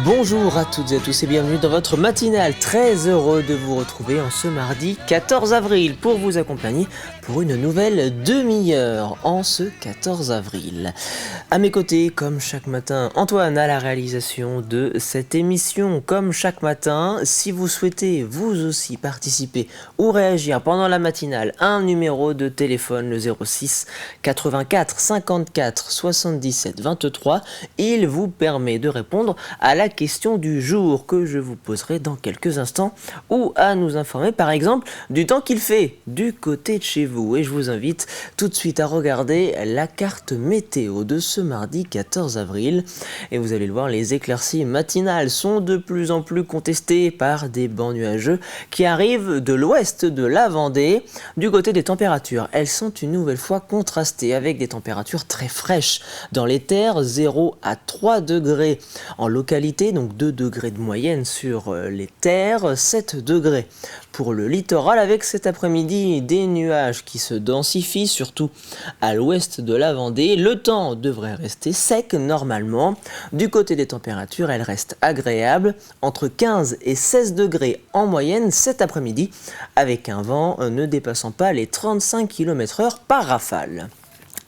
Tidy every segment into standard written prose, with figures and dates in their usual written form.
Bonjour à toutes et à tous et bienvenue dans votre matinale. Très heureux de vous retrouver en ce mardi 14 avril pour vous accompagner pour une nouvelle demi-heure en ce 14 avril. À mes côtés, comme chaque matin, Antoine à la réalisation de cette émission. Comme chaque matin, si vous souhaitez vous aussi participer ou réagir pendant la matinale, un numéro de téléphone, le 06 84 54 77 23. Il vous permet de répondre à la question du jour que je vous poserai dans quelques instants ou à nous informer par exemple du temps qu'il fait du côté de chez vous. Et je vous invite tout de suite à regarder la carte météo de ce mardi 14 avril. Et vous allez le voir, les éclaircies matinales sont de plus en plus contestées par des bancs nuageux qui arrivent de l'ouest de la Vendée. Du côté des températures, elles sont une nouvelle fois contrastées avec des températures très fraîches dans les terres, 0 à 3 degrés en localité, donc 2 degrés de moyenne sur les terres, 7 degrés pour le littoral, avec cet après-midi des nuages qui se densifient, surtout à l'ouest de la Vendée. Le temps devrait rester sec normalement. Du côté des températures, elles restent agréables, entre 15 et 16 degrés en moyenne cet après-midi, avec un vent ne dépassant pas les 35 km/h par rafale.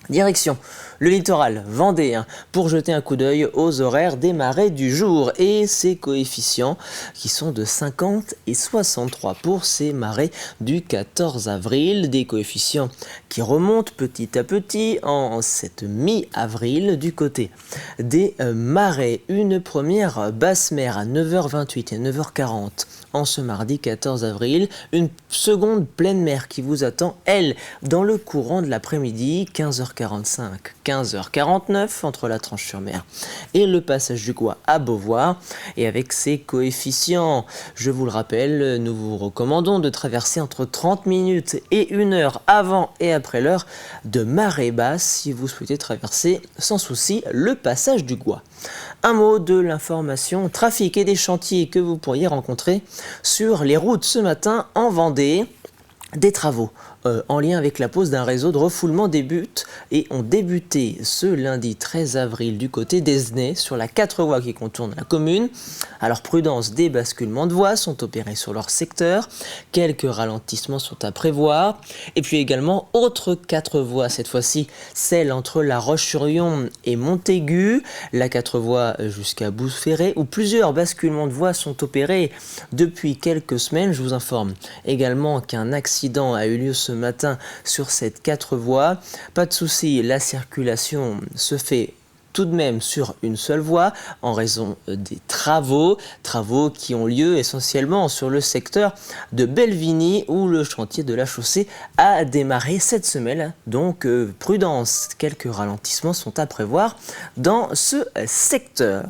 Direction le littoral vendéen pour jeter un coup d'œil aux horaires des marées du jour et ses coefficients qui sont de 50 et 63 pour ces marées du 14 avril. Des coefficients qui remontent petit à petit en cette mi-avril. Du côté des marées, une première basse mer à 9h28 et 9h40 en ce mardi 14 avril. Une seconde pleine mer qui vous attend, elle, dans le courant de l'après-midi, 15h45. 15h49 entre la Tranche-sur-Mer et le passage du Gois à Beauvoir. Et avec ces coefficients, je vous le rappelle, nous vous recommandons de traverser entre 30 minutes et 1 heure avant et après l'heure de marée basse si vous souhaitez traverser sans souci le passage du Gois. Un mot de l'information trafic et des chantiers que vous pourriez rencontrer sur les routes ce matin en Vendée. Des travaux en lien avec la pose d'un réseau de refoulement ont débuté ce lundi 13 avril du côté d'Esnay sur la 4 voies qui contournent la commune. Alors prudence, des basculements de voies sont opérés sur leur secteur, quelques ralentissements sont à prévoir et puis également autres 4 voies, cette fois-ci celle entre La Roche-sur-Yon et Montaigu, la 4 voies jusqu'à Bouze-Ferré où plusieurs basculements de voies sont opérés depuis quelques semaines. Je vous informe également qu'un accident a eu lieu ce matin sur cette 4 voies. Pas de souci, la circulation se fait tout de même sur une seule voie en raison des travaux qui ont lieu essentiellement sur le secteur de Belvigny où le chantier de la chaussée a démarré cette semaine. Donc prudence, quelques ralentissements sont à prévoir dans ce secteur.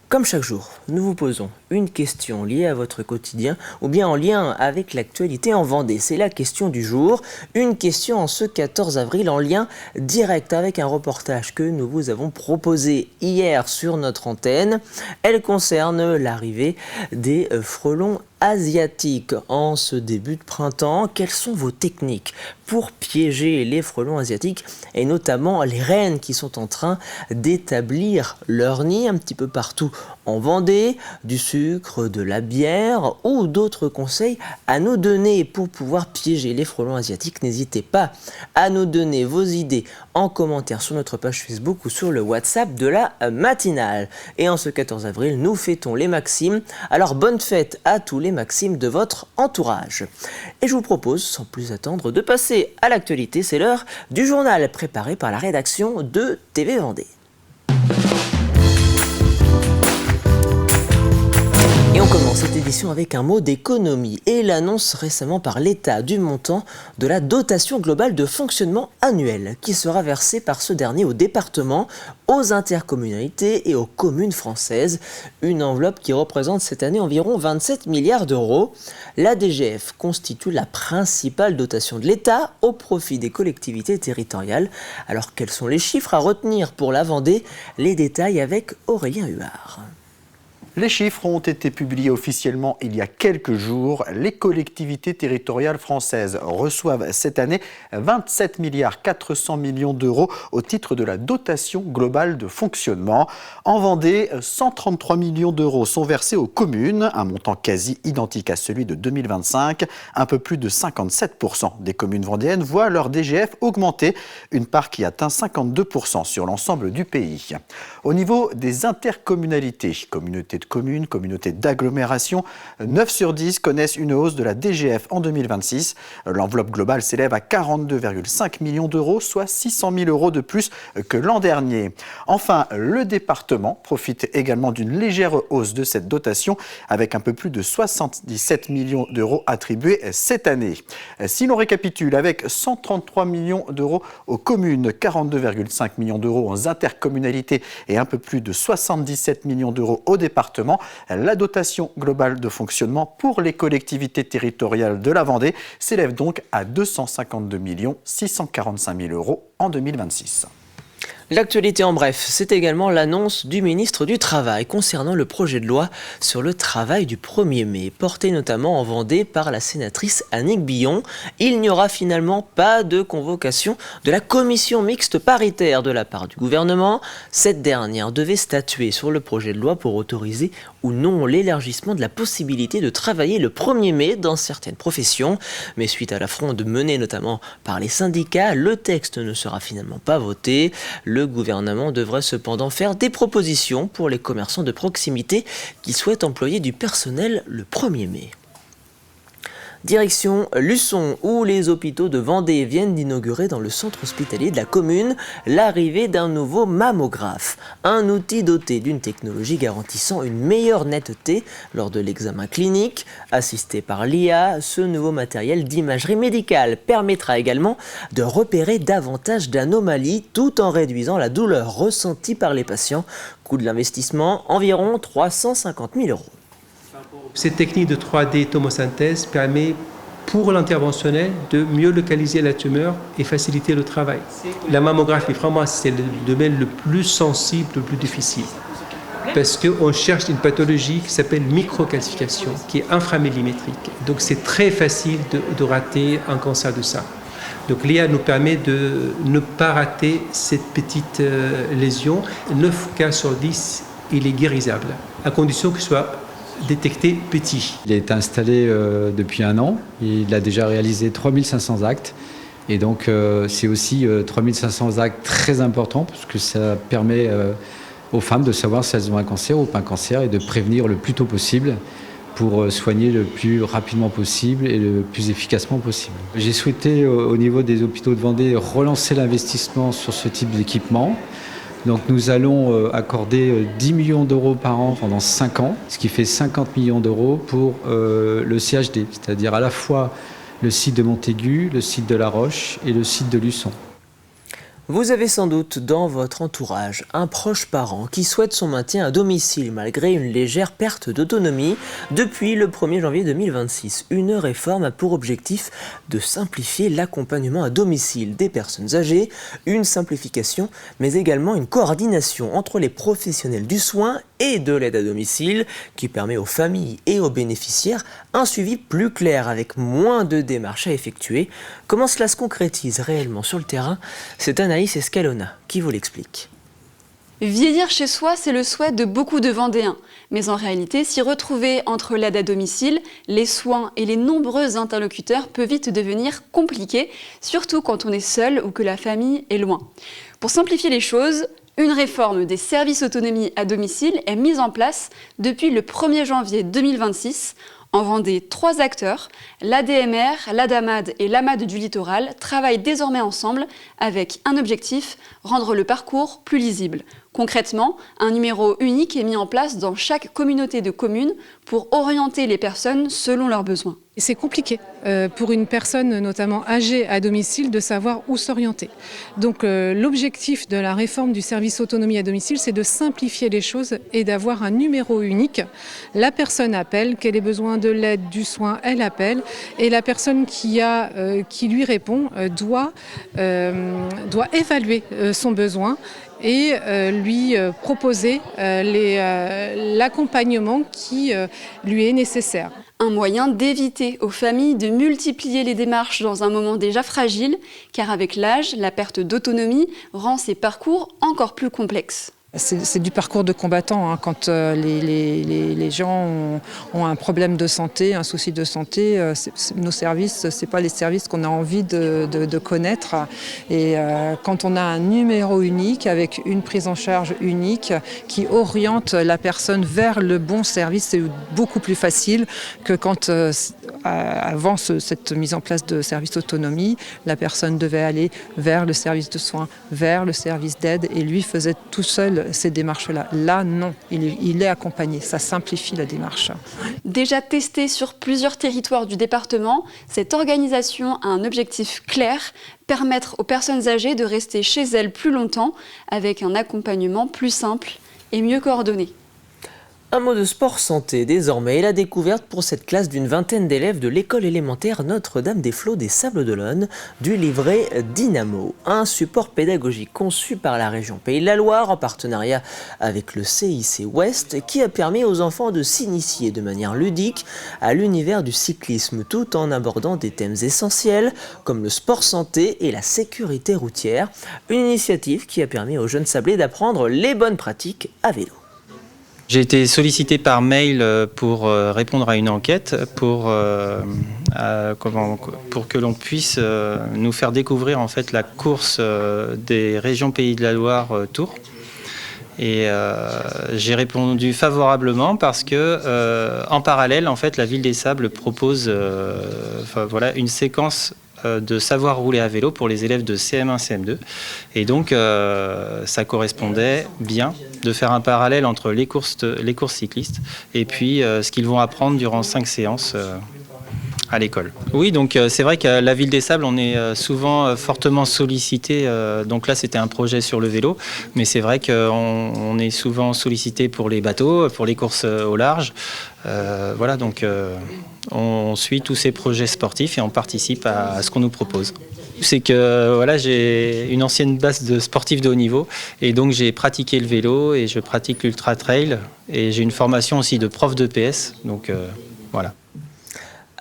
Comme chaque jour, nous vous posons une question liée à votre quotidien ou bien en lien avec l'actualité en Vendée. C'est la question du jour, une question en ce 14 avril en lien direct avec un reportage que nous vous avons proposé hier sur notre antenne. Elle concerne l'arrivée des frelons asiatiques en ce début de printemps. Quelles sont vos techniques pour piéger les frelons asiatiques et notamment les reines qui sont en train d'établir leur nid un petit peu partout en Vendée, du sucre, de la bière ou d'autres conseils à nous donner pour pouvoir piéger les frelons asiatiques? N'hésitez pas à nous donner vos idées en commentaire sur notre page Facebook ou sur le WhatsApp de la matinale. Et en ce 14 avril, nous fêtons les Maximes. Alors bonne fête à tous les Maximes de votre entourage. Et je vous propose, sans plus attendre, de passer à l'actualité. C'est l'heure du journal préparé par la rédaction de TV Vendée. Et on commence cette édition avec un mot d'économie et l'annonce récemment par l'État du montant de la dotation globale de fonctionnement annuelle qui sera versée par ce dernier aux départements, aux intercommunalités et aux communes françaises. Une enveloppe qui représente cette année environ 27 milliards d'euros. La DGF constitue la principale dotation de l'État au profit des collectivités territoriales. Alors quels sont les chiffres à retenir pour la Vendée? Les détails avec Aurélien Huard. Les chiffres ont été publiés officiellement il y a quelques jours. Les collectivités territoriales françaises reçoivent cette année 27 milliards 400 millions d'euros au titre de la dotation globale de fonctionnement. En Vendée, 133 millions d'euros sont versés aux communes, un montant quasi identique à celui de 2025. Un peu plus de 57% des communes vendéennes voient leur DGF augmenter, une part qui atteint 52% sur l'ensemble du pays. Au niveau des intercommunalités, communautés de communes, communautés d'agglomération, 9 sur 10 connaissent une hausse de la DGF en 2026. L'enveloppe globale s'élève à 42,5 millions d'euros, soit 600 000 euros de plus que l'an dernier. Enfin, le département profite également d'une légère hausse de cette dotation, avec un peu plus de 77 millions d'euros attribués cette année. Si l'on récapitule, avec 133 millions d'euros aux communes, 42,5 millions d'euros aux intercommunalités et un peu plus de 77 millions d'euros au département, la dotation globale de fonctionnement pour les collectivités territoriales de la Vendée s'élève donc à 252 645 000 euros en 2026. L'actualité en bref, c'est également l'annonce du ministre du Travail concernant le projet de loi sur le travail du 1er mai, porté notamment en Vendée par la sénatrice Annick Billon. Il n'y aura finalement pas de convocation de la commission mixte paritaire de la part du gouvernement. Cette dernière devait statuer sur le projet de loi pour autoriser ou non l'élargissement de la possibilité de travailler le 1er mai dans certaines professions. Mais suite à la fronde menée notamment par les syndicats, le texte ne sera finalement pas voté. Le gouvernement devrait cependant faire des propositions pour les commerçants de proximité qui souhaitent employer du personnel le 1er mai. Direction Luçon, où les hôpitaux de Vendée viennent d'inaugurer dans le centre hospitalier de la commune l'arrivée d'un nouveau mammographe, un outil doté d'une technologie garantissant une meilleure netteté lors de l'examen clinique. Assisté par l'IA, ce nouveau matériel d'imagerie médicale permettra également de repérer davantage d'anomalies tout en réduisant la douleur ressentie par les patients. Coût de l'investissement, environ 350 000 euros. Cette technique de 3D tomosynthèse permet pour l'interventionnel de mieux localiser la tumeur et faciliter le travail. La mammographie, vraiment, c'est le domaine le plus sensible, le plus difficile. Parce qu'on cherche une pathologie qui s'appelle microcalcification, qui est inframillimétrique. Donc c'est très facile de rater un cancer du sein. Donc l'IA nous permet de ne pas rater cette petite lésion. 9 cas sur 10, il est guérisable, à condition qu'il soit détecté petit. Il est installé depuis 1 an. Il a déjà réalisé 3500 actes. Et donc, c'est aussi 3500 actes très importants parce que ça permet aux femmes de savoir si elles ont un cancer ou pas un cancer et de prévenir le plus tôt possible pour soigner le plus rapidement possible et le plus efficacement possible. J'ai souhaité, au niveau des hôpitaux de Vendée, relancer l'investissement sur ce type d'équipement. Donc nous allons accorder 10 millions d'euros par an pendant 5 ans, ce qui fait 50 millions d'euros pour le CHD, c'est-à-dire à la fois le site de Montaigu, le site de La Roche et le site de Luçon. Vous avez sans doute dans votre entourage un proche parent qui souhaite son maintien à domicile malgré une légère perte d'autonomie. Depuis le 1er janvier 2026, une réforme a pour objectif de simplifier l'accompagnement à domicile des personnes âgées, une simplification mais également une coordination entre les professionnels du soin et de l'aide à domicile qui permet aux familles et aux bénéficiaires un suivi plus clair avec moins de démarches à effectuer. Comment cela se concrétise réellement sur le terrain? C'est Anaïs Escalona qui vous l'explique. Vieillir chez soi, c'est le souhait de beaucoup de Vendéens. Mais en réalité, s'y retrouver entre l'aide à domicile, les soins et les nombreux interlocuteurs peut vite devenir compliqué, surtout quand on est seul ou que la famille est loin. Pour simplifier les choses, une réforme des services autonomie à domicile est mise en place depuis le 1er janvier 2026. En Vendée, 3 acteurs, l'ADMR, l'ADAMAD et l'AMAD du littoral, travaillent désormais ensemble avec un objectif, rendre le parcours plus lisible. Concrètement, un numéro unique est mis en place dans chaque communauté de communes pour orienter les personnes selon leurs besoins. C'est compliqué pour une personne notamment âgée à domicile de savoir où s'orienter. Donc l'objectif de la réforme du service autonomie à domicile, c'est de simplifier les choses et d'avoir un numéro unique. La personne appelle, qu'elle ait besoin de l'aide, du soin, elle appelle, et la personne qui lui répond doit évaluer son besoin et lui proposer l'accompagnement qui lui est nécessaire. Un moyen d'éviter aux familles de multiplier les démarches dans un moment déjà fragile, car avec l'âge, la perte d'autonomie rend ces parcours encore plus complexes. C'est du parcours de combattant, hein. Quand les gens ont un problème de santé, un souci de santé, nos services, ce n'est pas les services qu'on a envie de connaître. Et quand on a un numéro unique avec une prise en charge unique qui oriente la personne vers le bon service, c'est beaucoup plus facile que quand, avant cette mise en place de service autonomie, la personne devait aller vers le service de soins, vers le service d'aide et lui faisait tout seul ces démarches-là. Là, non, il est accompagné. Ça simplifie la démarche. Déjà testée sur plusieurs territoires du département, cette organisation a un objectif clair, permettre aux personnes âgées de rester chez elles plus longtemps avec un accompagnement plus simple et mieux coordonné. Un mot de sport santé désormais et la découverte pour cette classe d'une vingtaine d'élèves de l'école élémentaire Notre-Dame-des-Flots des Sables-d'Olonne du livret Dynamo, un support pédagogique conçu par la région Pays de la Loire en partenariat avec le CIC Ouest qui a permis aux enfants de s'initier de manière ludique à l'univers du cyclisme tout en abordant des thèmes essentiels comme le sport santé et la sécurité routière, une initiative qui a permis aux jeunes sablés d'apprendre les bonnes pratiques à vélo. J'ai été sollicité par mail pour répondre à une enquête pour que l'on puisse nous faire découvrir en fait la course des régions Pays de la Loire Tours. Et j'ai répondu favorablement parce que en parallèle en fait la Ville des Sables propose une séquence de savoir rouler à vélo pour les élèves de CM1, CM2. Et donc, ça correspondait bien de faire un parallèle entre les courses cyclistes et puis ce qu'ils vont apprendre durant 5 séances à l'école. Oui, donc c'est vrai qu'à la Ville des Sables, on est souvent fortement sollicité. Donc là, c'était un projet sur le vélo, mais c'est vrai qu'on est souvent sollicité pour les bateaux, pour les courses au large. Donc on suit tous ces projets sportifs et on participe à ce qu'on nous propose. C'est que j'ai une ancienne base de sportif de haut niveau et donc j'ai pratiqué le vélo et je pratique l'ultra trail et j'ai une formation aussi de prof de PS. Donc voilà.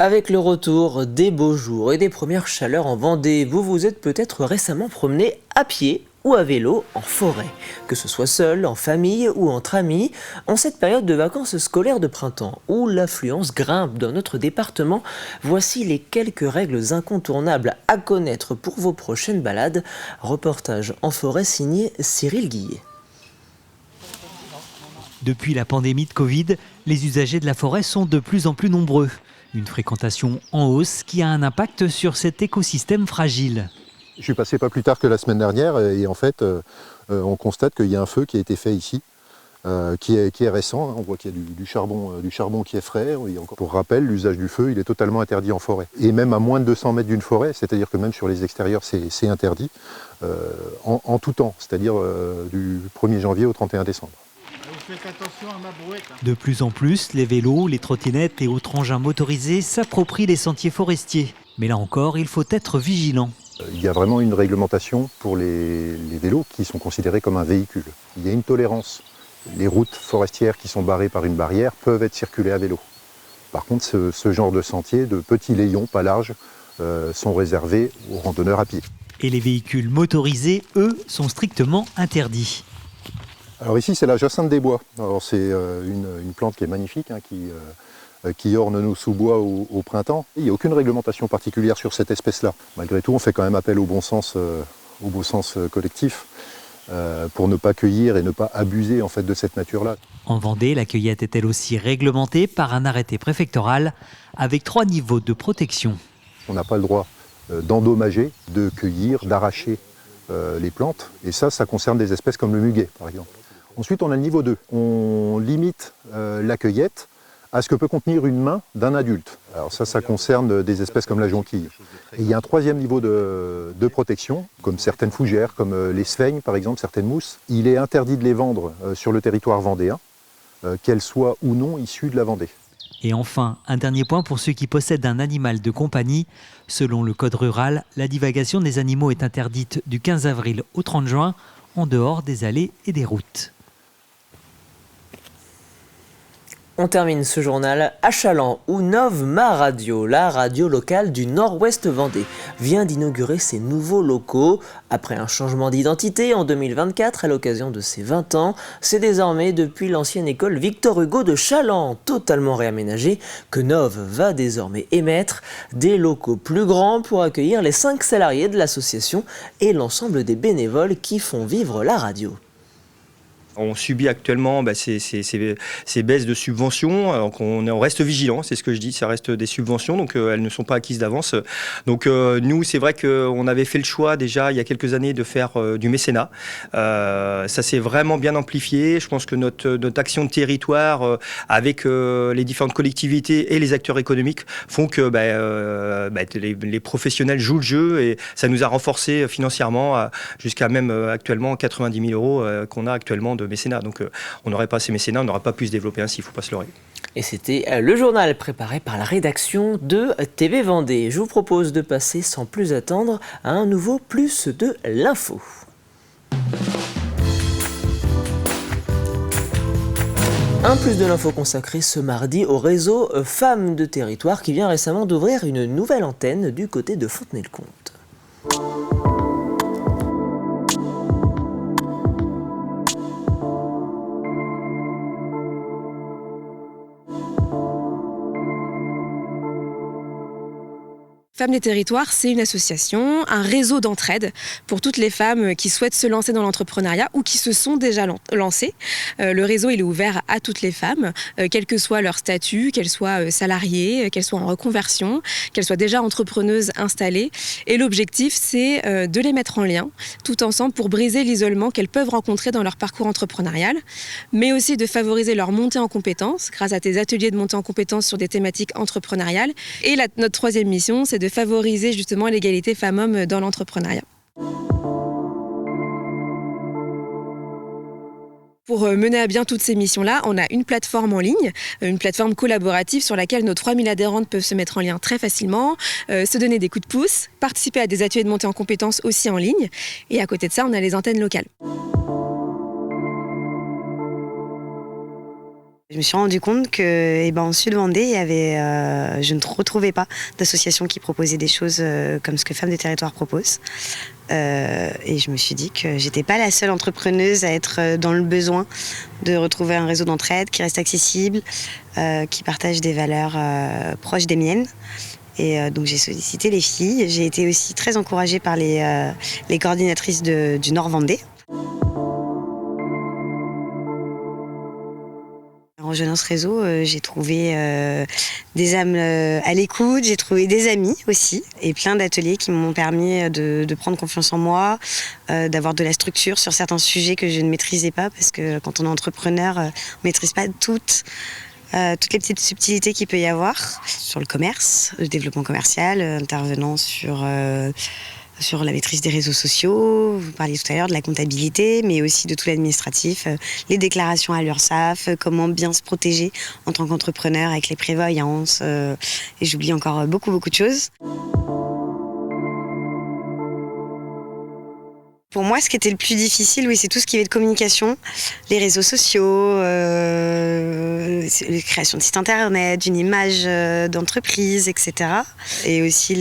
Avec le retour des beaux jours et des premières chaleurs en Vendée, vous vous êtes peut-être récemment promené à pied ou à vélo en forêt. Que ce soit seul, en famille ou entre amis, en cette période de vacances scolaires de printemps où l'affluence grimpe dans notre département, voici les quelques règles incontournables à connaître pour vos prochaines balades. Reportage en forêt signé Cyril Guillet. Depuis la pandémie de Covid, les usagers de la forêt sont de plus en plus nombreux. Une fréquentation en hausse qui a un impact sur cet écosystème fragile. Je suis passé pas plus tard que la semaine dernière et en fait on constate qu'il y a un feu qui a été fait ici, qui est récent. On voit qu'il y a du charbon qui est frais. Pour rappel, l'usage du feu il est totalement interdit en forêt. Et même à moins de 200 mètres d'une forêt, c'est-à-dire que même sur les extérieurs c'est interdit, en tout temps, c'est-à-dire du 1er janvier au 31 décembre. De plus en plus, les vélos, les trottinettes et autres engins motorisés s'approprient les sentiers forestiers. Mais là encore, il faut être vigilant. Il y a vraiment une réglementation pour les vélos qui sont considérés comme un véhicule. Il y a une tolérance. Les routes forestières qui sont barrées par une barrière peuvent être circulées à vélo. Par contre, ce genre de sentiers, de petits layons, pas larges, sont réservés aux randonneurs à pied. Et les véhicules motorisés, eux, sont strictement interdits. Alors ici, c'est la jacinthe des bois. Alors c'est une plante qui est magnifique, qui orne nos sous-bois au printemps. Il n'y a aucune réglementation particulière sur cette espèce-là. Malgré tout, on fait quand même appel au bon sens collectif pour ne pas cueillir et ne pas abuser en fait, de cette nature-là. En Vendée, la cueillette est elle aussi réglementée par un arrêté préfectoral avec 3 niveaux de protection. On n'a pas le droit d'endommager, de cueillir, d'arracher les plantes. Et ça concerne des espèces comme le muguet, par exemple. Ensuite, on a le niveau 2. On limite la cueillette à ce que peut contenir une main d'un adulte. Alors ça concerne des espèces comme la jonquille. Et il y a un troisième niveau de protection, comme certaines fougères, comme les sphègnes par exemple, certaines mousses. Il est interdit de les vendre sur le territoire vendéen, qu'elles soient ou non issues de la Vendée. Et enfin, un dernier point pour ceux qui possèdent un animal de compagnie. Selon le code rural, la divagation des animaux est interdite du 15 avril au 30 juin, en dehors des allées et des routes. On termine ce journal à Chaland, où Nov Ma Radio, la radio locale du Nord-Ouest Vendée, vient d'inaugurer ses nouveaux locaux. Après un changement d'identité en 2024 à l'occasion de ses 20 ans, c'est désormais depuis l'ancienne école Victor Hugo de Chaland, totalement réaménagée, que Nov va désormais émettre des locaux plus grands pour accueillir les 5 salariés de l'association et l'ensemble des bénévoles qui font vivre la radio. On subit actuellement ces baisses de subventions, donc on reste vigilant, c'est ce que je dis, ça reste des subventions, donc elles ne sont pas acquises d'avance. Donc nous, c'est vrai qu'on avait fait le choix déjà il y a quelques années de faire du mécénat. Ça s'est vraiment bien amplifié. Je pense que notre action de territoire avec les différentes collectivités et les acteurs économiques font que les professionnels jouent le jeu et ça nous a renforcé financièrement jusqu'à même actuellement 90 000 euros qu'on a actuellement de mécénat. Donc on n'aurait pas ces mécénats, on n'aurait pas pu se développer ainsi, il ne faut pas se leurrer. Et c'était le journal préparé par la rédaction de TV Vendée. Je vous propose de passer sans plus attendre à un nouveau Plus de l'info. Un Plus de l'info consacré ce mardi au réseau Femmes de Territoire qui vient récemment d'ouvrir une nouvelle antenne du côté de Fontenay-le-Comte. Femmes des Territoires, c'est une association, un réseau d'entraide pour toutes les femmes qui souhaitent se lancer dans l'entrepreneuriat ou qui se sont déjà lancées. Le réseau il est ouvert à toutes les femmes, quel que soit leur statut, qu'elles soient salariées, qu'elles soient en reconversion, qu'elles soient déjà entrepreneuses installées. Et l'objectif, c'est de les mettre en lien, tout ensemble, pour briser l'isolement qu'elles peuvent rencontrer dans leur parcours entrepreneurial, mais aussi de favoriser leur montée en compétences grâce à des ateliers de montée en compétences sur des thématiques entrepreneuriales. Et notre troisième mission, c'est de favoriser justement l'égalité femmes-hommes dans l'entrepreneuriat. Pour mener à bien toutes ces missions-là, on a une plateforme en ligne, une plateforme collaborative sur laquelle nos 3000 adhérentes peuvent se mettre en lien très facilement, se donner des coups de pouce, participer à des ateliers de montée en compétences aussi en ligne. Et à côté de ça, on a les antennes locales. Je me suis rendu compte que en Sud-Vendée, je ne retrouvais pas d'association qui proposait des choses comme ce que Femmes des Territoires propose. Et je me suis dit que j'étais pas la seule entrepreneuse à être dans le besoin de retrouver un réseau d'entraide qui reste accessible, qui partage des valeurs proches des miennes. Et donc j'ai sollicité les filles. J'ai été aussi très encouragée par les coordinatrices du Nord-Vendée. En rejoignant ce réseau, j'ai trouvé des âmes à l'écoute, j'ai trouvé des amis aussi, et plein d'ateliers qui m'ont permis de prendre confiance en moi, d'avoir de la structure sur certains sujets que je ne maîtrisais pas, parce que quand on est entrepreneur, on ne maîtrise pas toutes les petites subtilités qu'il peut y avoir sur le commerce, le développement commercial, intervenant sur la maîtrise des réseaux sociaux, vous parliez tout à l'heure de la comptabilité, mais aussi de tout l'administratif, les déclarations à l'URSSAF, comment bien se protéger en tant qu'entrepreneur avec les prévoyances, et j'oublie encore beaucoup de choses. Pour moi, ce qui était le plus difficile, c'est tout ce qui est de communication, les réseaux sociaux, les créations de sites internet, d'une image d'entreprise, etc. Et aussi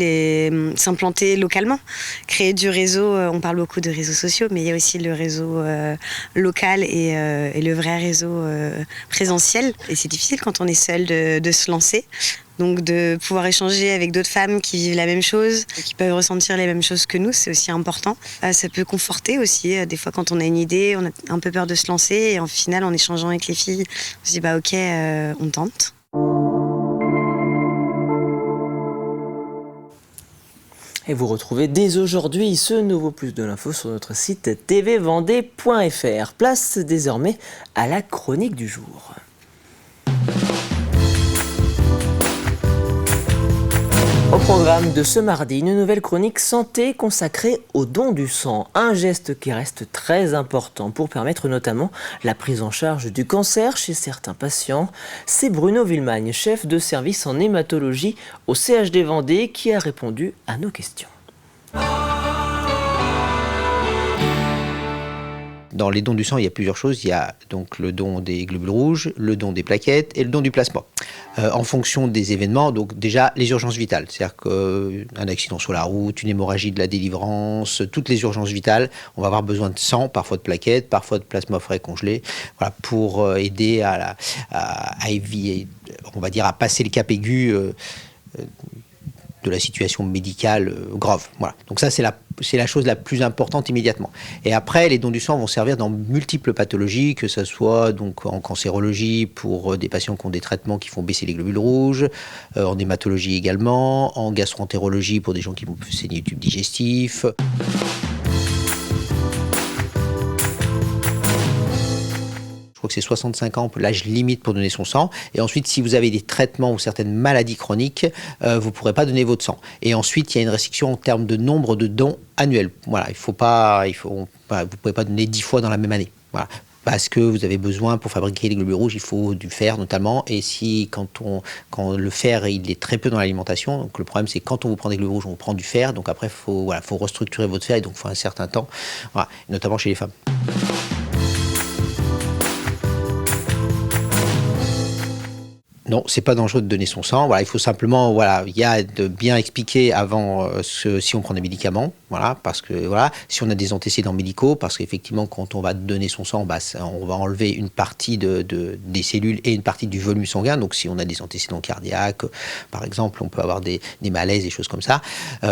s'implanter localement, créer du réseau. On parle beaucoup de réseaux sociaux, mais il y a aussi le réseau local et le vrai réseau présentiel. Et c'est difficile quand on est seul de se lancer. Donc de pouvoir échanger avec d'autres femmes qui vivent la même chose, qui peuvent ressentir les mêmes choses que nous, c'est aussi important. Ça peut conforter aussi. Des fois, quand on a une idée, on a un peu peur de se lancer. Et en final, en échangeant avec les filles, on se dit ok, on tente. Et vous retrouvez dès aujourd'hui ce nouveau Plus de l'info sur notre site tvvendée.fr. Place désormais à la chronique du jour. programme de ce mardi, une nouvelle chronique santé consacrée au don du sang. Un geste qui reste très important pour permettre notamment la prise en charge du cancer chez certains patients. C'est Bruno Villemagne, chef de service en hématologie au CHD Vendée, qui a répondu à nos questions. Dans les dons du sang, il y a plusieurs choses. Il y a donc le don des globules rouges, le don des plaquettes et le don du plasma. En fonction des événements, donc déjà les urgences vitales, c'est-à-dire qu'un accident sur la route, une hémorragie de la délivrance, toutes les urgences vitales, on va avoir besoin de sang, parfois de plaquettes, parfois de plasma frais congelé, voilà, pour aider à passer le cap aigu de la situation médicale grave. Voilà. Donc ça, c'est la chose la plus importante immédiatement. Et après, les dons du sang vont servir dans multiples pathologies, que ce soit donc en cancérologie pour des patients qui ont des traitements qui font baisser les globules rouges, en hématologie également, en gastroentérologie pour des gens qui vont saigner du tube digestif. Je crois que c'est 65 ans, l'âge limite pour donner son sang. Et ensuite, si vous avez des traitements ou certaines maladies chroniques, vous ne pourrez pas donner votre sang. Et ensuite, il y a une restriction en termes de nombre de dons annuels. Voilà, vous ne pouvez pas donner 10 fois dans la même année. Voilà. Parce que vous avez besoin, pour fabriquer les globules rouges, il faut du fer notamment. Et quand le fer, il est très peu dans l'alimentation. Donc le problème, c'est quand on vous prend des globules rouges, on vous prend du fer. Donc après, faut restructurer votre fer. Et donc il faut un certain temps, voilà, notamment chez les femmes. Non, c'est pas dangereux de donner son sang. Voilà, il faut simplement, il y a de bien expliquer avant si on prend des médicaments, parce que si on a des antécédents médicaux, parce qu'effectivement, quand on va donner son sang, on va enlever une partie des cellules et une partie du volume sanguin. Donc, si on a des antécédents cardiaques, par exemple, on peut avoir des malaises, des choses comme ça.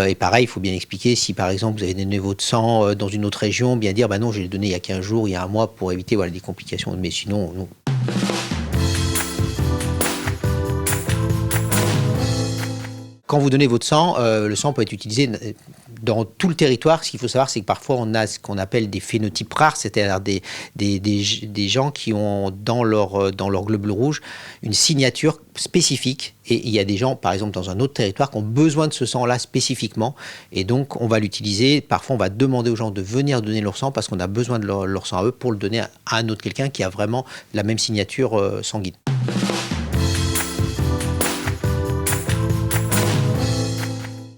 Et pareil, il faut bien expliquer si, par exemple, vous avez donné votre sang dans une autre région, bien dire, non, je l'ai donné il y a 15 jours, il y a un mois, pour éviter des complications. Mais sinon, non. Quand vous donnez votre sang, le sang peut être utilisé dans tout le territoire. Ce qu'il faut savoir, c'est que parfois on a ce qu'on appelle des phénotypes rares, c'est-à-dire des gens qui ont dans leur globule rouge une signature spécifique. Et il y a des gens, par exemple, dans un autre territoire, qui ont besoin de ce sang-là spécifiquement. Et donc, on va l'utiliser. Parfois, on va demander aux gens de venir donner leur sang parce qu'on a besoin de leur sang à eux pour le donner à un autre quelqu'un qui a vraiment la même signature sanguine.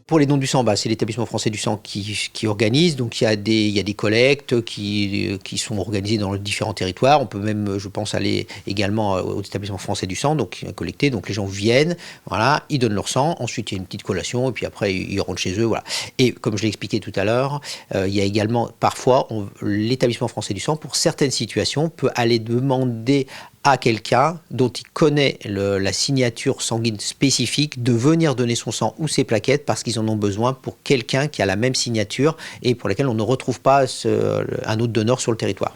Pour les dons du sang, c'est l'établissement français du sang qui organise. Donc il y a des collectes qui sont organisées dans les différents territoires. On peut même, je pense, aller également au établissement français du sang, donc collecter. Donc les gens viennent, ils donnent leur sang. Ensuite il y a une petite collation et puis après ils rentrent chez eux. Voilà. Et comme je l'ai expliqué tout à l'heure, il y a également parfois l'établissement français du sang, pour certaines situations, peut aller demander à quelqu'un dont il connaît la signature sanguine spécifique de venir donner son sang ou ses plaquettes parce qu'ils en ont besoin pour quelqu'un qui a la même signature et pour laquelle on ne retrouve pas un autre donneur sur le territoire.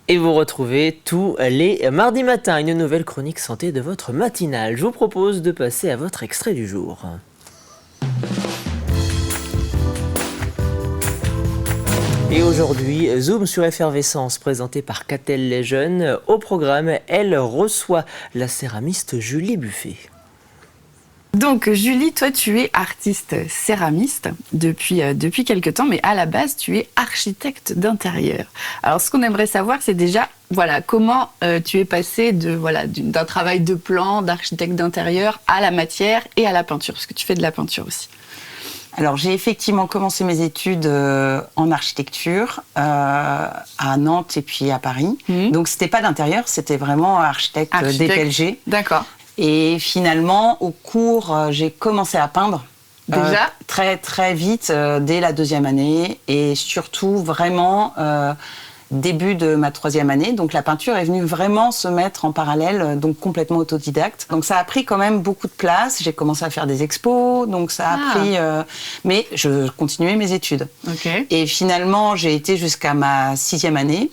Et vous retrouvez tous les mardis matins une nouvelle chronique santé de votre matinale. Je vous propose de passer à votre extrait du jour. Et aujourd'hui, Zoom sur Effervescence, présenté par Catel les Jeunes. Au programme, elle reçoit la céramiste Julie Buffet. Donc Julie, toi tu es artiste céramiste depuis quelques temps, mais à la base tu es architecte d'intérieur. Alors ce qu'on aimerait savoir, c'est déjà comment tu es passé d'un travail de plan, d'architecte d'intérieur à la matière et à la peinture, parce que tu fais de la peinture aussi. Alors, j'ai effectivement commencé mes études en architecture à Nantes et puis à Paris. Donc, c'était pas d'intérieur, c'était vraiment architecte DPLG. D'accord. Et finalement, au cours, j'ai commencé à peindre. Déjà très, très vite, dès la 2e année. Et surtout, vraiment, début de ma 3e année. Donc, la peinture est venue vraiment se mettre en parallèle, donc complètement autodidacte. Donc, ça a pris quand même beaucoup de place. J'ai commencé à faire des expos, donc ça a pris... mais je continuais mes études. Okay. Et finalement, j'ai été jusqu'à ma 6e année.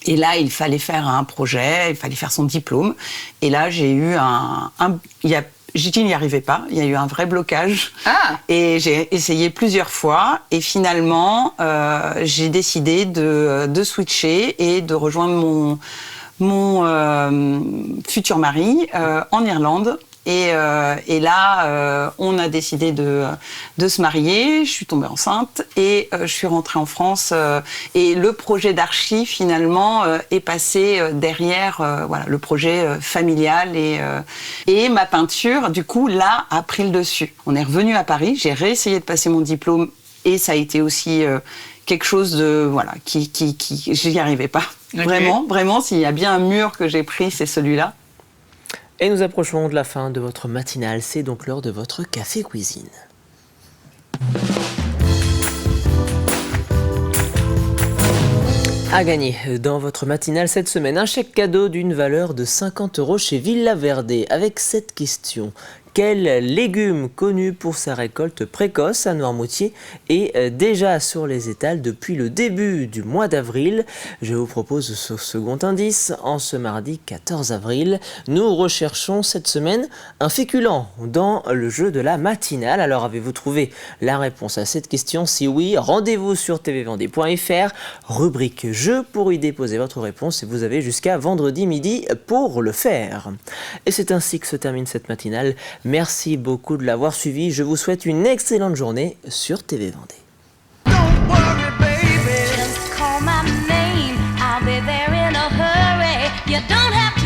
Et là, il fallait faire un projet, il fallait faire son diplôme. Et là, j'ai eu je n'y arrivais pas, il y a eu un vrai blocage. Et j'ai essayé plusieurs fois. Et finalement, j'ai décidé de switcher et de rejoindre mon futur mari en Irlande. Et là, on a décidé de se marier. Je suis tombée enceinte et je suis rentrée en France. Et le projet d'Archi, finalement, est passé derrière voilà, le projet familial. Et ma peinture, du coup, là, a pris le dessus. On est revenu à Paris. J'ai réessayé de passer mon diplôme et ça a été aussi quelque chose de voilà j'y arrivais pas. Okay. Vraiment, s'il y a bien un mur que j'ai pris, c'est celui-là. Et nous approchons de la fin de votre matinale. C'est donc l'heure de votre café cuisine. À gagner dans votre matinale cette semaine, un chèque cadeau d'une valeur de 50 € chez Villa Verde avec cette question. Quel légume connu pour sa récolte précoce à Noirmoutier est déjà sur les étals depuis le début du mois d'avril? Je vous propose ce second indice. En ce mardi 14 avril, nous recherchons cette semaine un féculent dans le jeu de la matinale. Alors avez-vous trouvé la réponse à cette question? Si oui, rendez-vous sur tvvendée.fr, rubrique jeu pour y déposer votre réponse et vous avez jusqu'à vendredi midi pour le faire. Et c'est ainsi que se termine cette matinale. Merci beaucoup de l'avoir suivi. Je vous souhaite une excellente journée sur TV Vendée. Don't worry, baby. Just call my name. I'll be there in a hurry. You don't have